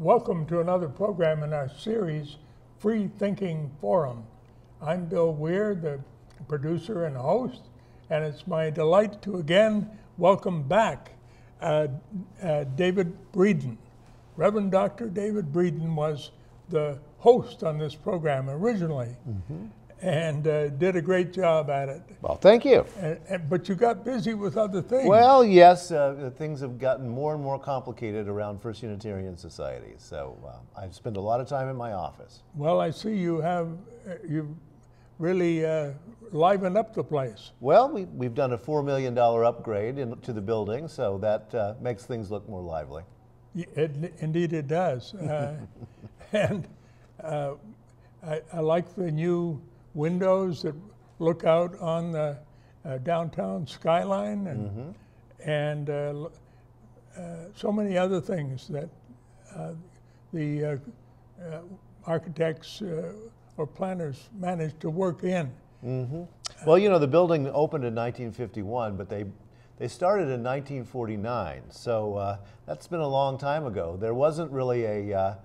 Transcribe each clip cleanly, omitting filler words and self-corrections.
Welcome to another program in our series, Freethinking Forum. I'm Bill Weir, the producer and host, and it's my delight to again welcome back David Breeden. Reverend Dr. David Breeden was the host on this program originally, and did a great job at it. Well, thank you. But you got busy with other things. Well, yes, things have gotten more and more complicated around First Unitarian Society, so I've spent a lot of time in my office. Well, I see you've really livened up the place. Well, we've done a $4 million upgrade to the building, so that makes things look more lively. Indeed it does. And I like the new windows that look out on the downtown skyline and so many other things that the architects or planners managed to work in. Well, you know, the building opened in 1951, but they started in 1949, so that's been a long time ago. There wasn't really a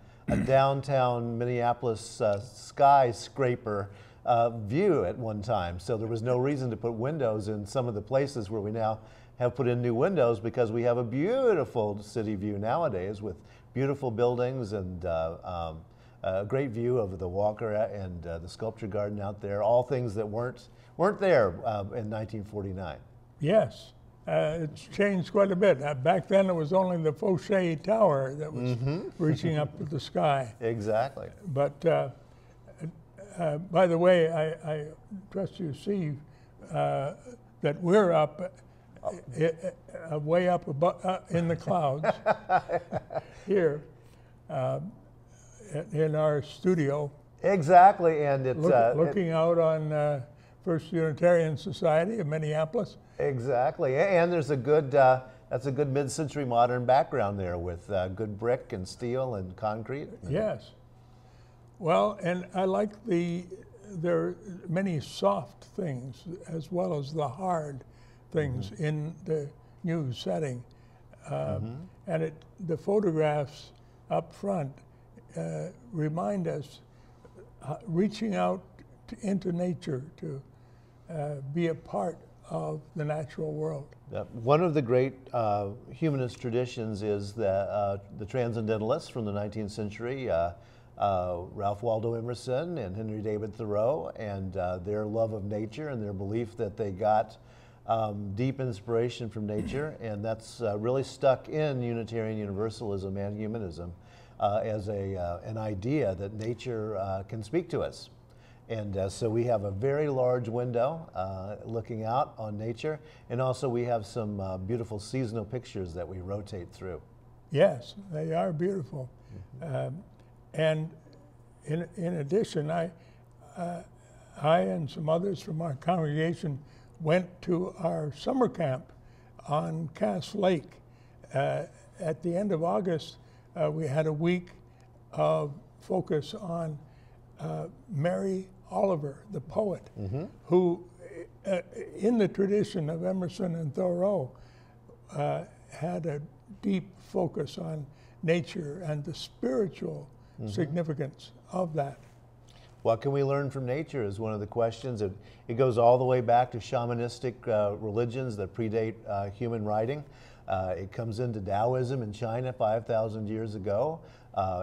downtown Minneapolis skyscraper view at one time, so there was no reason to put windows in some of the places where we now have put in new windows, because we have a beautiful city view nowadays with beautiful buildings and a great view of the Walker and the sculpture garden out there, all things that weren't there in 1949. Yes. It's changed quite a bit. Back then it was only the Fauché Tower that was reaching up to the sky. Exactly. But by the way, I trust you see that we're up, way up above, in the clouds here in our studio. Exactly, and it's looking out on First Unitarian Society of Minneapolis. Exactly, and there's a good that's a good mid-century modern background there with good brick and steel and concrete. Yes. Well, and I like there are many soft things as well as the hard things in the new setting, and the photographs up front remind us reaching out into nature to be a part of the natural world. One of the great humanist traditions is the Transcendentalists from the 19th century, Ralph Waldo Emerson and Henry David Thoreau, and their love of nature and their belief that they got deep inspiration from nature, and that's really stuck in Unitarian Universalism and Humanism as an idea that nature can speak to us. And so we have a very large window looking out on nature, and also we have some beautiful seasonal pictures that we rotate through. Yes, they are beautiful. And in addition, I and some others from our congregation went to our summer camp on Cass Lake. At the end of August, we had a week of focus on Mary Oliver, the poet, who, in the tradition of Emerson and Thoreau, had a deep focus on nature and the spiritual significance of that. What can we learn from nature is one of the questions. It goes all the way back to shamanistic religions that predate human writing. It comes into Taoism in China 5,000 years ago.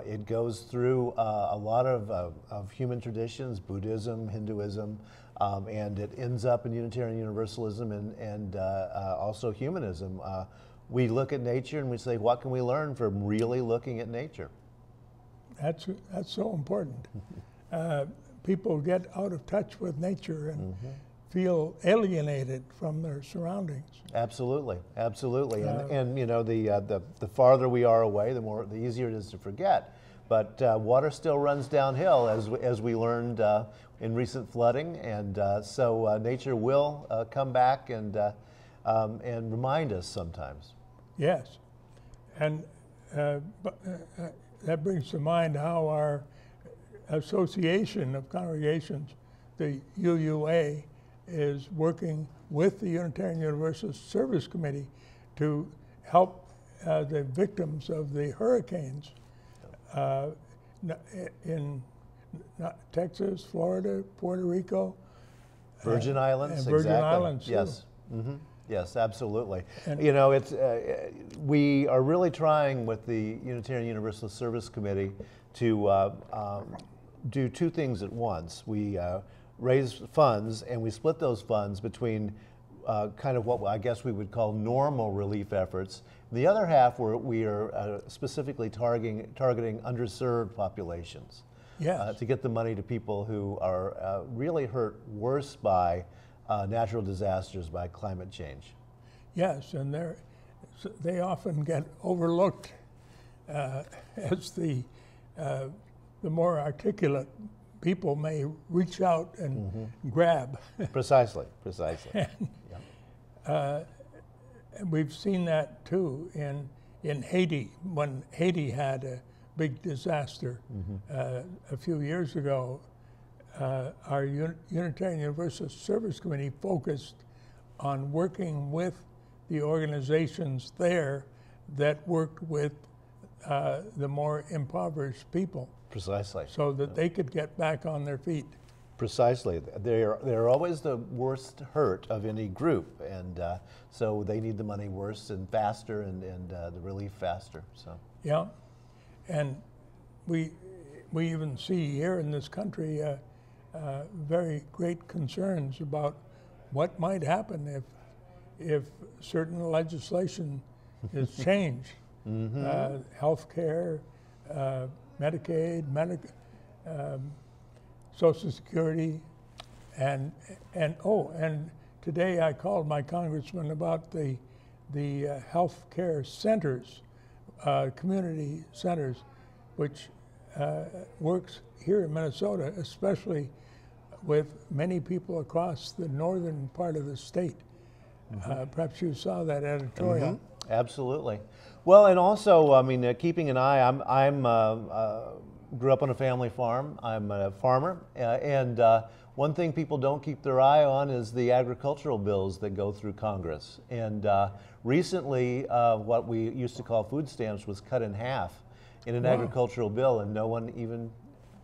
It goes through a lot of human traditions, Buddhism, Hinduism, and it ends up in Unitarian Universalism and also Humanism. We look at nature and we say, what can we learn from really looking at nature? That's so important. People get out of touch with nature and feel alienated from their surroundings. Absolutely, absolutely, and you know, the farther we are away, the easier it is to forget. But water still runs downhill, as we learned in recent flooding, and so nature will come back and remind us sometimes. Yes, and that brings to mind how our Association of Congregations, the UUA, is working with the Unitarian Universalist Service Committee to help the victims of the hurricanes in Texas, Florida, Puerto Rico. Virgin Islands, and Virgin exactly. Islands, yes. too. Yes, absolutely. And you know, it's we are really trying with the Unitarian Universalist Service Committee to do two things at once. We raise funds, and we split those funds between kind of what I guess we would call normal relief efforts. The other half, we are specifically targeting underserved populations. Yes. To get the money to people who are really hurt worse by natural disasters, by climate change. Yes, and they often get overlooked as the more articulate people may reach out and grab. Precisely. And we've seen that too in Haiti, when Haiti had a big disaster a few years ago. Our Unitarian Universalist Service Committee focused on working with the organizations there that worked with the more impoverished people. Precisely. So that they could get back on their feet. Precisely. They're always the worst hurt of any group, and so they need the money worse and faster, and the relief faster. So. Yeah, and we even see here in this country very great concerns about what might happen if certain legislation is changed. Health care, Medicaid, Social Security, and today I called my congressman about the health care centers, community centers, which works here in Minnesota, especially with many people across the northern part of the state. Perhaps you saw that editorial. Absolutely. Well, and also, I mean, keeping an eye. I'm grew up on a family farm. I'm a farmer, and one thing people don't keep their eye on is the agricultural bills that go through Congress. And recently, what we used to call food stamps was cut in half in an agricultural bill, and no one even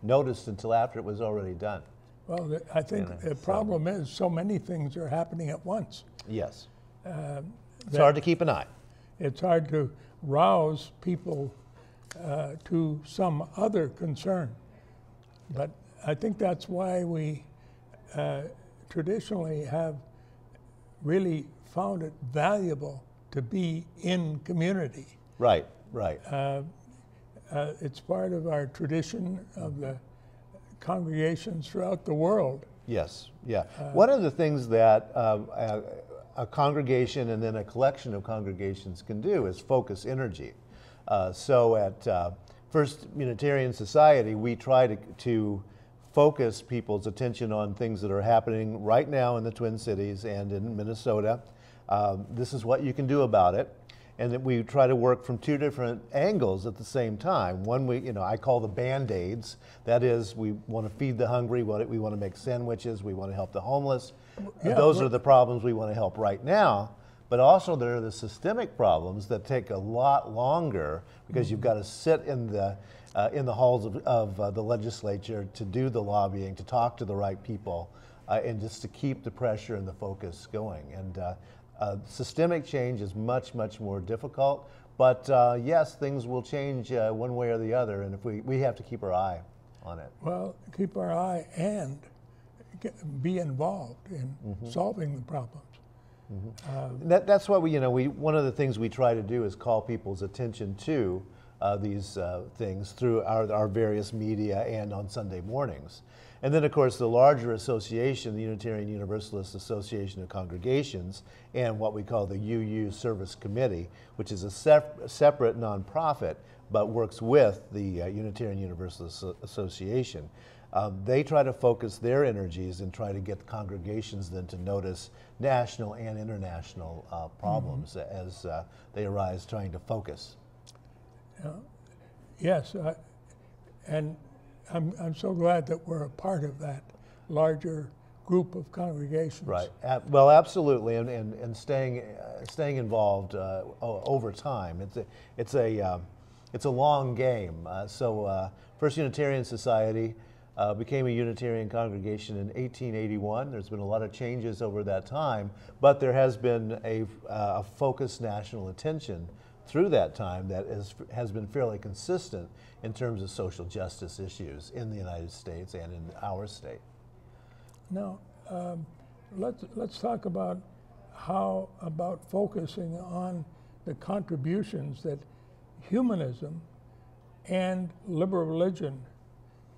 noticed until after it was already done. Well, I think the problem is so many things are happening at once. Yes. It's hard to keep an eye. It's hard to rouse people to some other concern. But I think that's why we traditionally have really found it valuable to be in community. Right. It's part of our tradition of the congregations throughout the world. Yes, yeah. One of the things that a congregation and then a collection of congregations can do is focus energy. So at First Unitarian Society, we try to focus people's attention on things that are happening right now in the Twin Cities and in Minnesota. This is what you can do about it. And that we try to work from two different angles at the same time. One, I call the Band-Aids. That is, we want to feed the hungry, we want to make sandwiches, we want to help the homeless. Yeah, those are the problems we want to help right now. But also there are the systemic problems that take a lot longer because you've got to sit in the halls of the legislature to do the lobbying, to talk to the right people, and just to keep the pressure and the focus going. And systemic change is much, much more difficult, but yes, things will change one way or the other, and if we have to keep our eye on it. Well, keep our eye and be involved in solving the problems. That's what we one of the things we try to do is call people's attention to these things through our various media and on Sunday mornings. And then, of course, the larger association, the Unitarian Universalist Association of Congregations, and what we call the UU Service Committee, which is a separate nonprofit, but works with the Unitarian Universalist Association. They try to focus their energies and try to get congregations then to notice national and international problems as they arise, trying to focus. Yes, and I'm so glad that we're a part of that larger group of congregations. Right. Well, absolutely, and staying involved over time. it's a long game. First Unitarian Society became a Unitarian congregation in 1881. There's been a lot of changes over that time, but there has been a focused national attention through that time that has been fairly consistent in terms of social justice issues in the United States and in our state. Now, let's talk about focusing on the contributions that humanism and liberal religion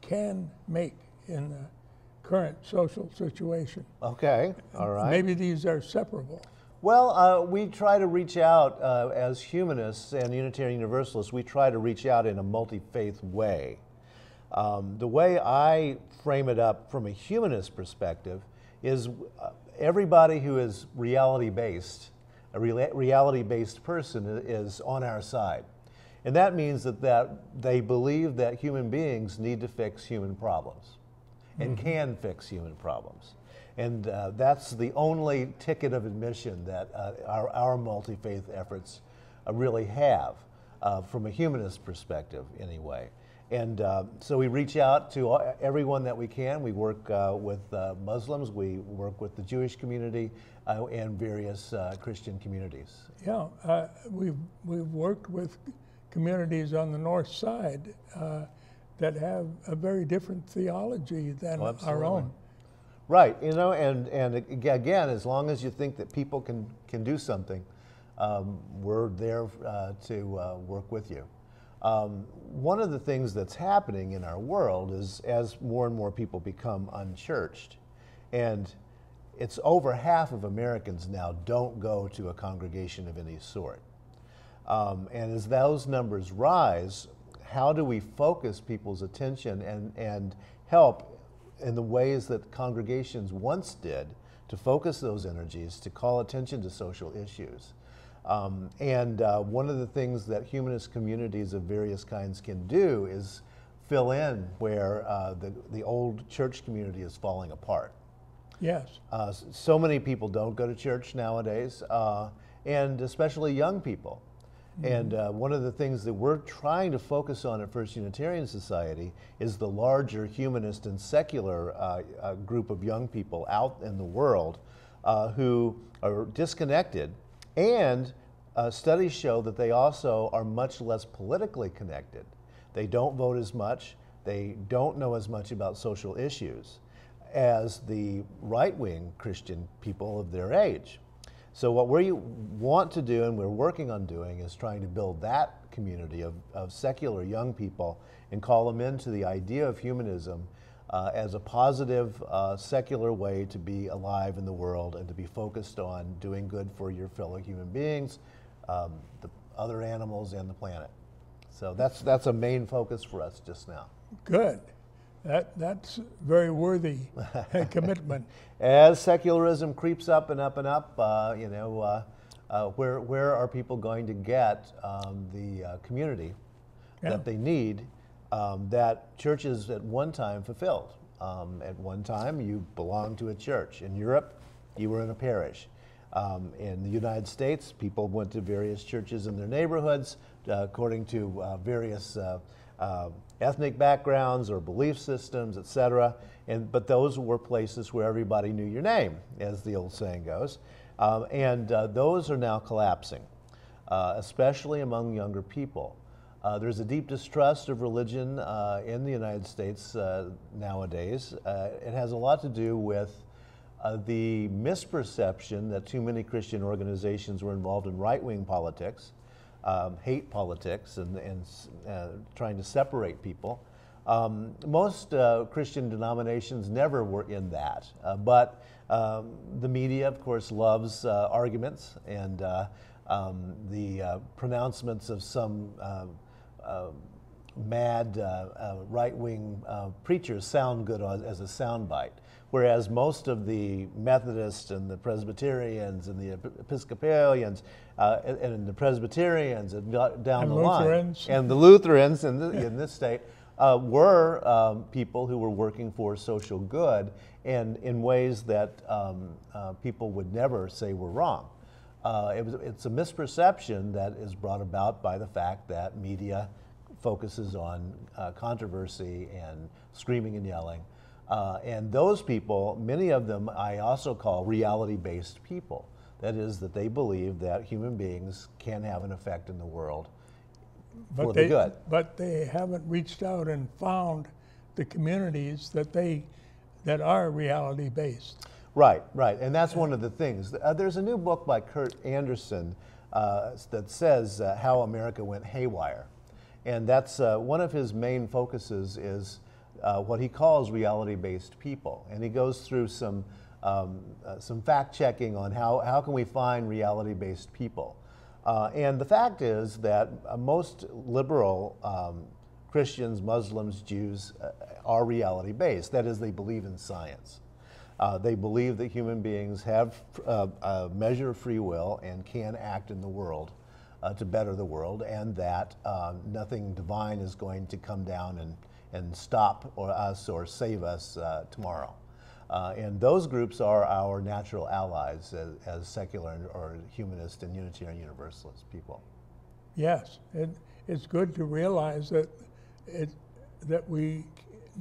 can make in the current social situation. Okay, all right. Maybe these are separable. Well, we try to reach out as humanists and Unitarian Universalists. We try to reach out in a multi-faith way. The way I frame it up from a humanist perspective is everybody who is reality-based, a reality-based person is on our side. And that means that they believe that human beings need to fix human problems and can fix human problems. And that's the only ticket of admission that our multi-faith efforts really have, from a humanist perspective anyway. And so we reach out to everyone that we can. We work with Muslims, we work with the Jewish community, and various Christian communities. Yeah, we've worked with communities on the north side that have a very different theology than our own. Right, you know, and again, as long as you think that people can do something, we're there to work with you. One of the things that's happening in our world is as more and more people become unchurched, and it's over half of Americans now don't go to a congregation of any sort. And as those numbers rise, how do we focus people's attention and help in the ways that congregations once did to focus those energies, to call attention to social issues? One of the things that humanist communities of various kinds can do is fill in where the old church community is falling apart. Yes. So many people don't go to church nowadays, and especially young people. And one of the things that we're trying to focus on at First Unitarian Society is the larger humanist and secular group of young people out in the world who are disconnected, and studies show that they also are much less politically connected. They don't vote as much, they don't know as much about social issues as the right-wing Christian people of their age. So what we want to do, and we're working on doing, is trying to build that community of secular young people and call them into the idea of humanism as a positive, secular way to be alive in the world and to be focused on doing good for your fellow human beings, the other animals, and the planet. So that's a main focus for us just now. Good. That's very worthy commitment. As secularism creeps up and up and up, you know, where are people going to get the community that they need that churches at one time fulfilled? At one time, you belonged to a church. In Europe, you were in a parish. In the United States, people went to various churches in their neighborhoods according to various ethnic backgrounds or belief systems, etc. But those were places where everybody knew your name, as the old saying goes. Those are now collapsing, especially among younger people. There's a deep distrust of religion in the United States nowadays. It has a lot to do with the misperception that too many Christian organizations were involved in right-wing politics, hate politics, and trying to separate people. Most Christian denominations never were in that, but the media, of course, loves arguments, and the pronouncements of some mad right-wing preachers sound good as a soundbite. Whereas most of the Methodists and the Presbyterians and the Episcopalians and the Presbyterians and down the line, and the Lutherans in this state were people who were working for social good and in ways that people would never say were wrong. It's a misperception that is brought about by the fact that media focuses on controversy and screaming and yelling. And those people, many of them I also call reality-based people. That is, that they believe that human beings can have an effect in the world for the good. But they haven't reached out and found the communities that are reality-based. Right, right, and that's one of the things. There's a new book by Kurt Anderson that says how America went haywire. And that's one of his main focuses is what he calls reality-based people. And he goes through some fact-checking on how can we find reality-based people. And the fact is that most liberal Christians, Muslims, Jews are reality-based. That is, they believe in science. They believe that human beings have a measure of free will and can act in the world to better the world, and that nothing divine is going to come down and stop us or save us tomorrow. And those groups are our natural allies as secular or humanist and Unitarian Universalist people. Yes, it's good to realize that we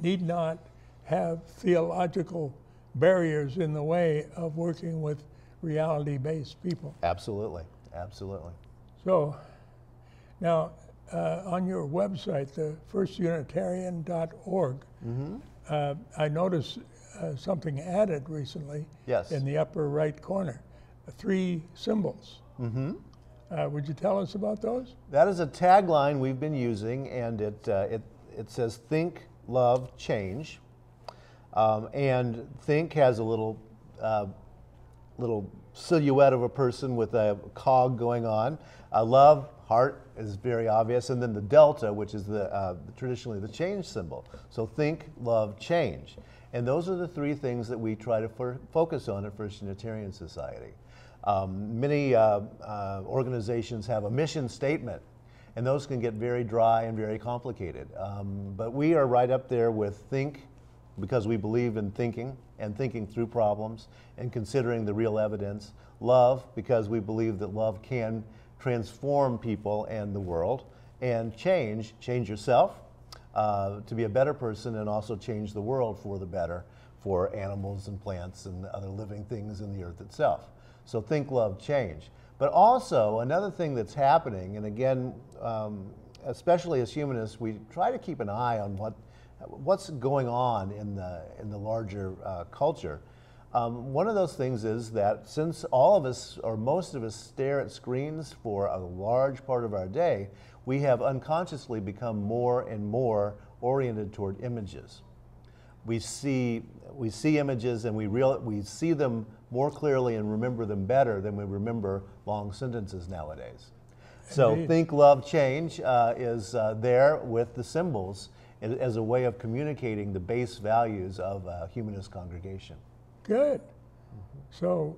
need not have theological barriers in the way of working with reality-based people. Absolutely, absolutely. So, now on your website, the firstunitarian.org, I noticed something added recently. Yes. In the upper right corner, 3 symbols. Would you tell us about those? That is a tagline we've been using, and it says "Think, Love, Change." And think has a little silhouette of a person with a cog going on. Love, heart, is very obvious, and then the delta, which is traditionally the change symbol. So think, love, change. And those are the 3 things that we try to focus on at First Unitarian Society. Many organizations have a mission statement, and those can get very dry and very complicated. But we are right up there with think, because we believe in thinking and thinking through problems and considering the real evidence. Love, because we believe that love can transform people and the world. And change yourself to be a better person, and also change the world for the better for animals and plants and other living things in the earth itself. So think, love, change. But also another thing that's happening, and again, especially as humanists, we try to keep an eye on what's going on in the larger culture. One of those things is that since all of us, or most of us, stare at screens for a large part of our day, we have unconsciously become more and more oriented toward images. We see images, and we see them more clearly and remember them better than we remember long sentences nowadays. So Indeed. Think, Love, Change is there with the symbols as a way of communicating the base values of a humanist congregation. Good. So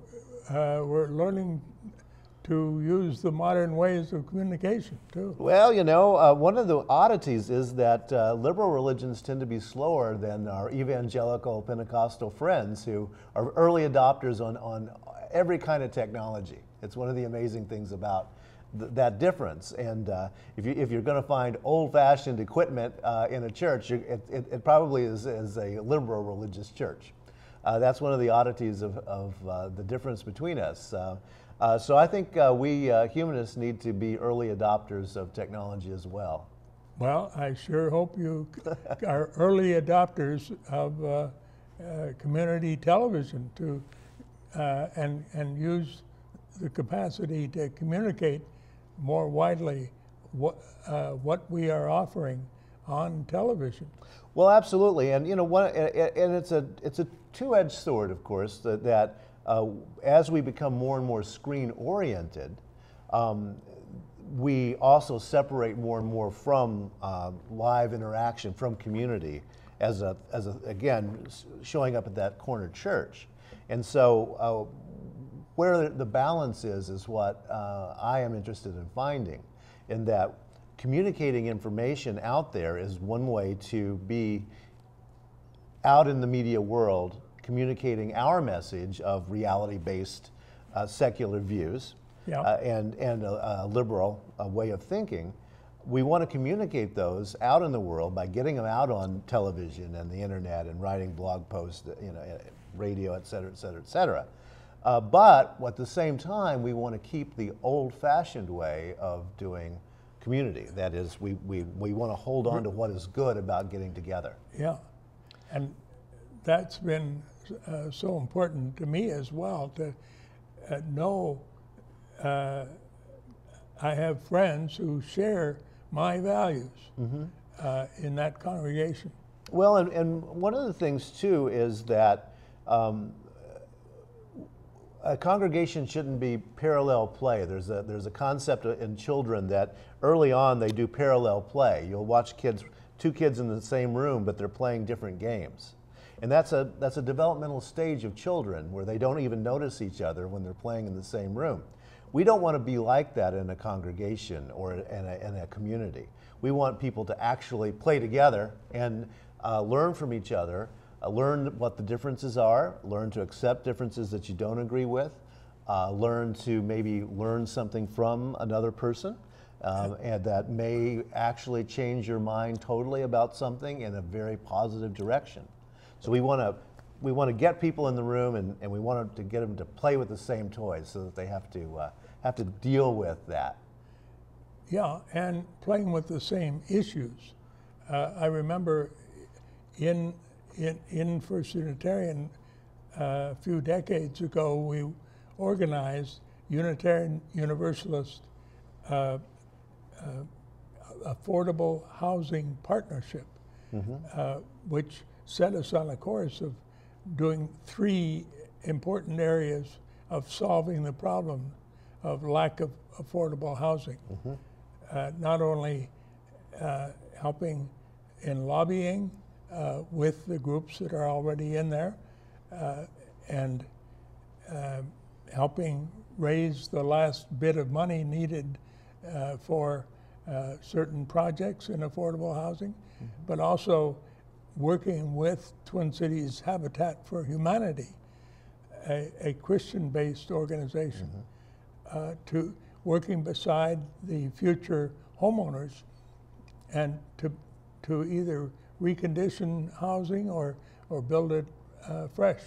we're learning to use the modern ways of communication, too. Well, you know, one of the oddities is that liberal religions tend to be slower than our evangelical Pentecostal friends, who are early adopters on every kind of technology. It's one of the amazing things about that difference. And if you're going to find old-fashioned equipment in a church, it probably is a liberal religious church. That's one of the oddities of the difference between us. So I think we humanists need to be early adopters of technology as well. Well, I sure hope you are early adopters of community television and use the capacity to communicate more widely what we are offering on television. Well, absolutely, and you know, and it's a two-edged sword, of course. That as we become more and more screen-oriented, we also separate more and more from live interaction, from community, again showing up at that corner church, and so. Where the balance is what I am interested in finding, in that communicating information out there is one way to be out in the media world, communicating our message of reality-based secular views, Yeah. and a liberal way of thinking. we want to communicate those out in the world by getting them out on television and the internet and writing blog posts, radio, et cetera, et cetera, et cetera. But at the same time, we want to keep the old-fashioned way of doing community. That is, we want to hold on to what is good about getting together. Yeah, and that's been so important to me as well, to know I have friends who share my values in that congregation. Well, and one of the things too is that a congregation shouldn't be parallel play. There's a concept in children that early on they do parallel play. You'll watch two kids in the same room, but they're playing different games. And that's a developmental stage of children where they don't even notice each other when they're playing in the same room. We don't want to be like that in a congregation or in a community. We want people to actually play together and learn from each other, learn what the differences are, learn to accept differences that you don't agree with, learn to maybe learn something from another person, and that may actually change your mind totally about something in a very positive direction. So we want to get people in the room, and we want to get them to play with the same toys so that they have to deal with that. Yeah, and playing with the same issues. I remember in First Unitarian a few decades ago, we organized Unitarian Universalist Affordable Housing Partnership, which set us on a course of doing 3 important areas of solving the problem of lack of affordable housing. Not only helping in lobbying with the groups that are already in there, and helping raise the last bit of money needed for certain projects in affordable housing, but also working with Twin Cities Habitat for Humanity, a Christian-based organization, to working beside the future homeowners and to either recondition housing or build it fresh.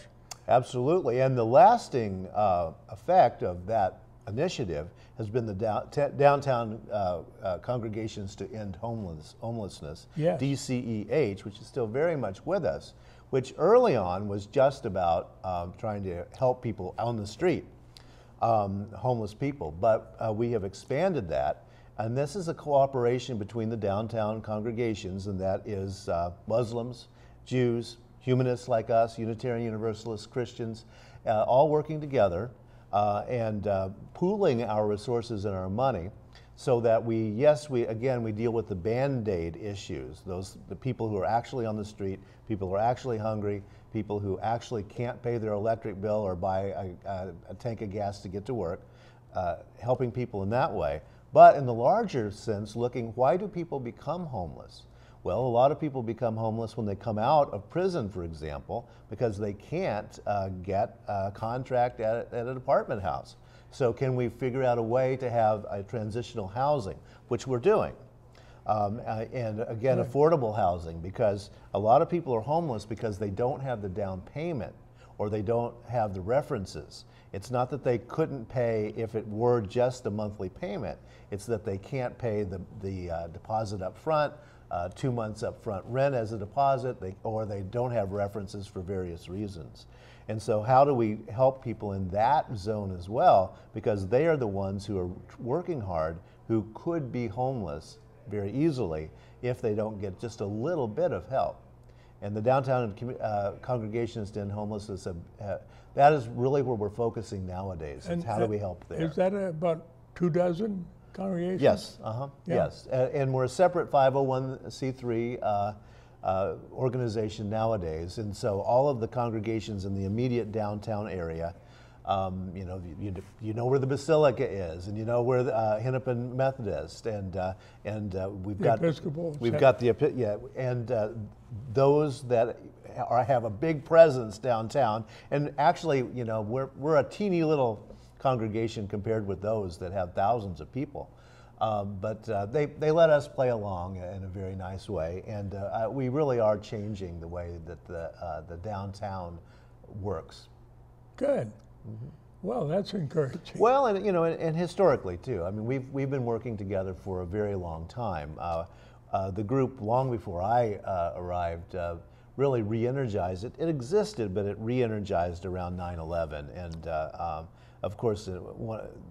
Absolutely, and the lasting effect of that initiative has been the downtown Congregations to End Homelessness, Yes. DCEH, which is still very much with us, which early on was just about trying to help people on the street, homeless people, but we have expanded that, and this is a cooperation between the downtown congregations, and that is Muslims, Jews, humanists like us, Unitarian Universalists, Christians, all working together and pooling our resources and our money, so that we deal with the Band-Aid issues, the people who are actually on the street, people who are actually hungry, people who actually can't pay their electric bill or buy a tank of gas to get to work, helping people in that way. But in the larger sense, looking, why do people become homeless? Well, a lot of people become homeless when they come out of prison, for example, because they can't get a contract at an apartment house. So can we figure out a way to have a transitional housing, which we're doing? And again, affordable housing, because a lot of people are homeless because they don't have the down payment or they don't have the references. It's not that they couldn't pay if it were just a monthly payment. It's that they can't pay the deposit up front, 2 months up front rent as a deposit, or they don't have references for various reasons. And so how do we help people in that zone as well? Because they are the ones who are working hard, who could be homeless very easily if they don't get just a little bit of help. And the downtown Congregations to End Homelessness, that is really where we're focusing nowadays. And how do we help there? Is that about 24 congregations? Yes, yes. And we're a separate 501c3 organization nowadays. And so all of the congregations in the immediate downtown area, you know where the Basilica is, and you know where the Hennepin Methodist, and we've got Episcopal. Those that have a big presence downtown, and actually, we're a teeny little congregation compared with those that have thousands of people. But they let us play along in a very nice way, and we really are changing the way that the downtown works. Good. Well, that's encouraging. Well, and you know, and historically too. I mean, we've been working together for a very long time. The group, long before I arrived, really re-energized it. It existed, but it re-energized around 9/11, and of course,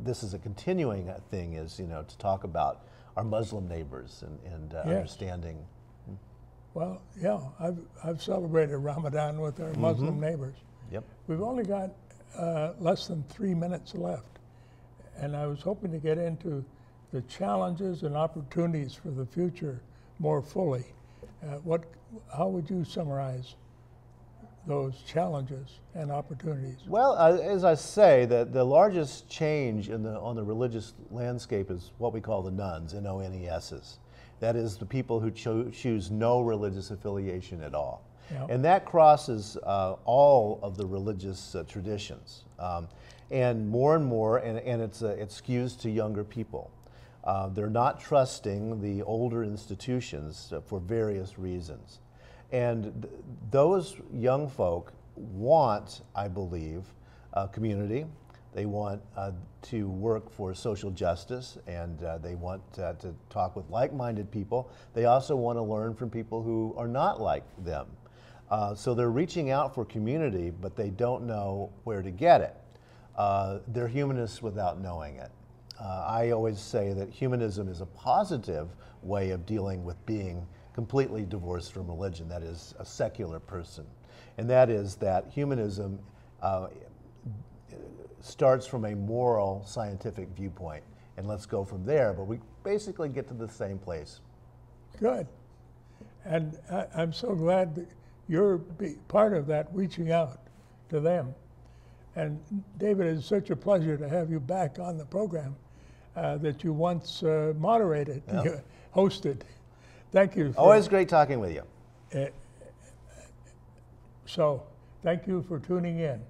this is a continuing thing. Is to talk about our Muslim neighbors and Yes. understanding. Well, yeah, I've celebrated Ramadan with our Muslim neighbors. Yep. We've only got less than 3 minutes left, and I was hoping to get into the challenges and opportunities for the future more fully. How would you summarize those challenges and opportunities? Well, as I say, the largest change on the religious landscape is what we call the nones, N-O-N-E-S's. That is the people who choose no religious affiliation at all. Yeah. And that crosses all of the religious traditions. And more, and it skews to younger people. They're not trusting the older institutions for various reasons. And those young folk want, I believe, community. They want to work for social justice, and they want to talk with like-minded people. They also want to learn from people who are not like them. So they're reaching out for community, but they don't know where to get it. They're humanists without knowing it. I always say that humanism is a positive way of dealing with being completely divorced from religion, that is, a secular person. And that is that humanism starts from a moral, scientific viewpoint, and let's go from there, but we basically get to the same place. Good. And I'm so glad that you're part of that, reaching out to them. And David, it's such a pleasure to have you back on the program that you once moderated, Yeah. hosted. Thank you. Always great talking with you. So, thank you for tuning in.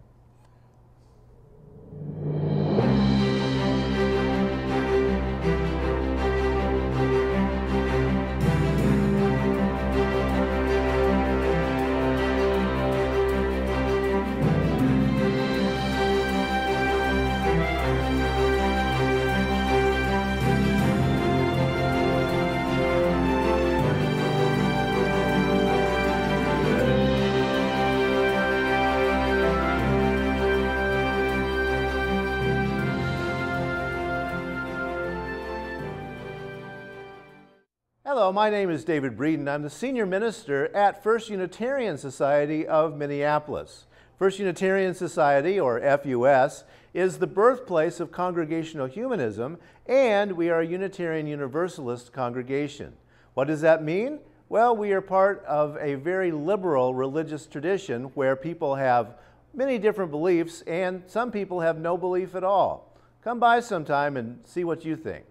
Hello, my name is David Breeden. I'm the Senior Minister at First Unitarian Society of Minneapolis. First Unitarian Society, or FUS, is the birthplace of Congregational Humanism, and we are a Unitarian Universalist congregation. What does that mean? Well, we are part of a very liberal religious tradition where people have many different beliefs, and some people have no belief at all. Come by sometime and see what you think.